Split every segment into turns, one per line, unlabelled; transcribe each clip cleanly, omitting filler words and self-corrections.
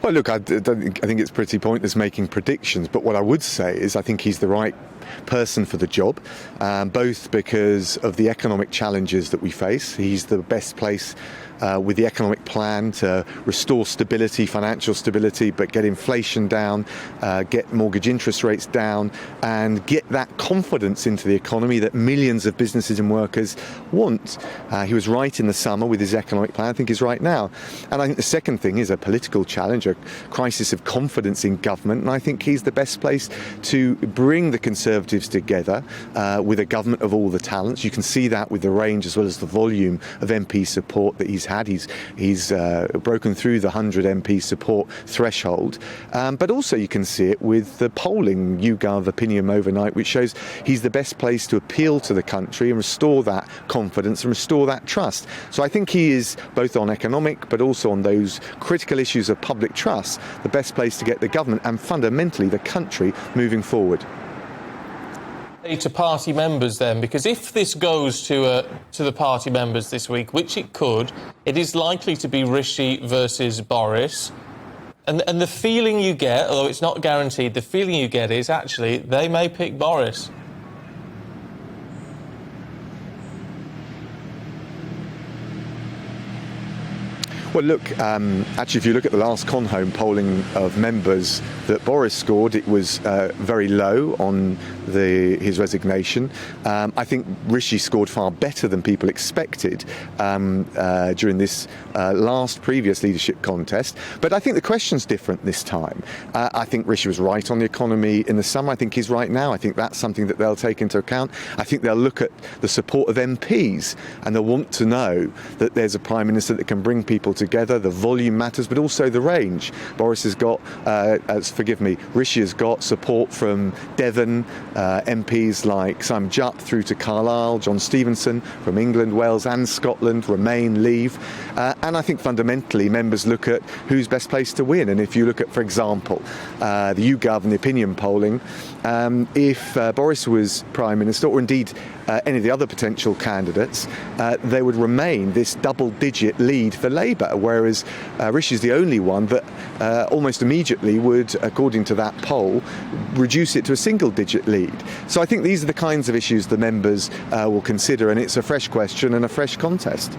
Well, look, I think it's pretty pointless making predictions, but what I would say is I think he's the right person for the job, both because of the economic challenges that we face. He's the best place with the economic plan to restore stability, financial stability, but get inflation down, get mortgage interest rates down, and get that confidence into the economy that millions of businesses and workers want. He was right in the summer with his economic plan. I think he's right now. And I think the second thing is a political challenge, a crisis of confidence in government. And I think he's the best place to bring the Conservatives together with a government of all the talents. You can see that with the range as well as the volume of MP support that he's had. He's broken through the 100 MP support threshold, but also you can see it with the polling, YouGov opinion overnight, which shows he's the best place to appeal to the country and restore that confidence and restore that trust. So I think he is, both on economic but also on those critical issues of public trust, the best place to get the government and fundamentally the country moving forward.
To party members then, because if this goes to the party members this week, which it could, it is likely to be Rishi versus Boris. And the feeling you get, although it's not guaranteed, the feeling you get is actually they may pick Boris.
Well, look, actually, if you look at the last Conhome polling of members that Boris scored, it was very low on his resignation. I think Rishi scored far better than people expected during this previous leadership contest. But I think the question's different this time. I think Rishi was right on the economy in the summer. I think he's right now. I think that's something that they'll take into account. I think they'll look at the support of MPs and they'll want to know that there's a Prime Minister that can bring people together. The volume matters, but also the range. Boris has got, Rishi has got support from Devon, MPs like Simon Jupp through to Carlisle, John Stevenson from England, Wales and Scotland, Remain, Leave. And I think fundamentally members look at who's best placed to win. And if you look at, for example, the YouGov and the opinion polling, if Boris was Prime Minister, or indeed any of the other potential candidates, there would remain this double-digit lead for Labour, whereas Rishi is the only one that almost immediately would, according to that poll, reduce it to a single-digit lead. So I think these are the kinds of issues the members will consider, and it's a fresh question and a fresh contest.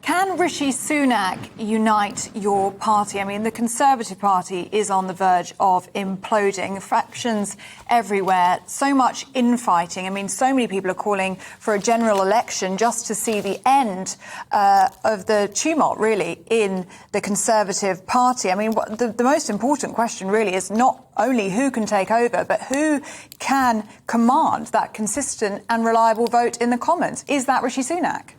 Can Rishi Sunak unite your party? I mean, the Conservative Party is on the verge of imploding. Factions everywhere, so much infighting. I mean, so many people are calling for a general election just to see the end of the tumult, really, in the Conservative Party. I mean, the most important question, really, is not only who can take over, but who can command that consistent and reliable vote in the Commons. Is that Rishi Sunak?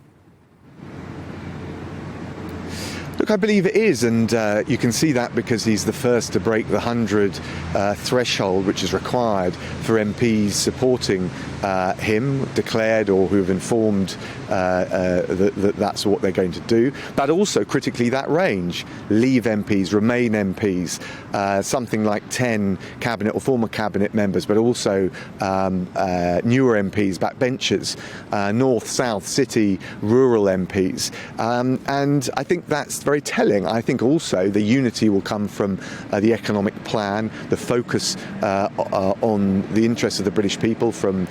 Look, I believe it is, and you can see that because he's the first to break the 100 threshold, which is required for MPs supporting him, declared or who have informed that that's what they're going to do. But also, critically, that range. Leave MPs, Remain MPs, something like 10 cabinet or former cabinet members, but also newer MPs, backbenchers, North, South, City, rural MPs. And I think that's very telling. I think also the unity will come from the economic plan, the focus on the interests of the British people, from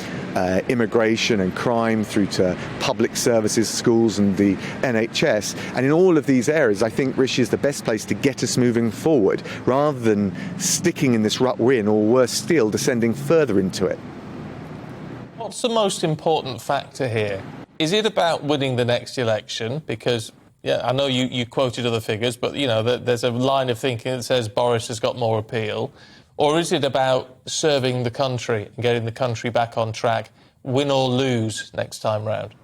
immigration and crime through to public services, schools and the NHS. And in all of these areas, I think Rishi is the best place to get us moving forward, rather than sticking in this rut we're in, or worse still, descending further into it.
What's the most important factor here? Is it about winning the next election? Because yeah, I know you quoted other figures, but, you know, there's a line of thinking that says Boris has got more appeal. Or is it about serving the country and getting the country back on track, win or lose next time round?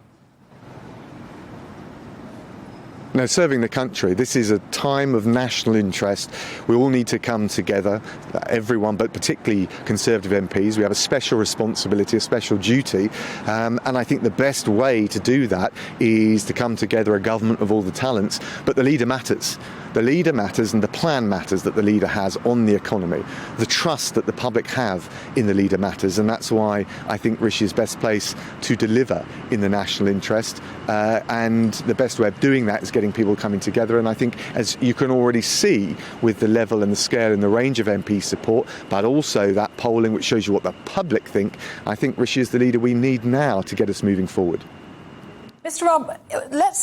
No, serving the country. This is a time of national interest. We all need to come together, everyone, but particularly Conservative MPs. We have a special responsibility, a special duty, and I think the best way to do that is to come together, a government of all the talents. But the leader matters. The leader matters, and the plan matters that the leader has on the economy. The trust that the public have in the leader matters, and that's why I think Rishi is best placed to deliver in the national interest. And the best way of doing that is getting getting people coming together. And I think, as you can already see with the level and the scale and the range of MP support, but also that polling which shows you what the public think, I think Rishi is the leader we need now to get us moving forward.
Mr. Raab, let's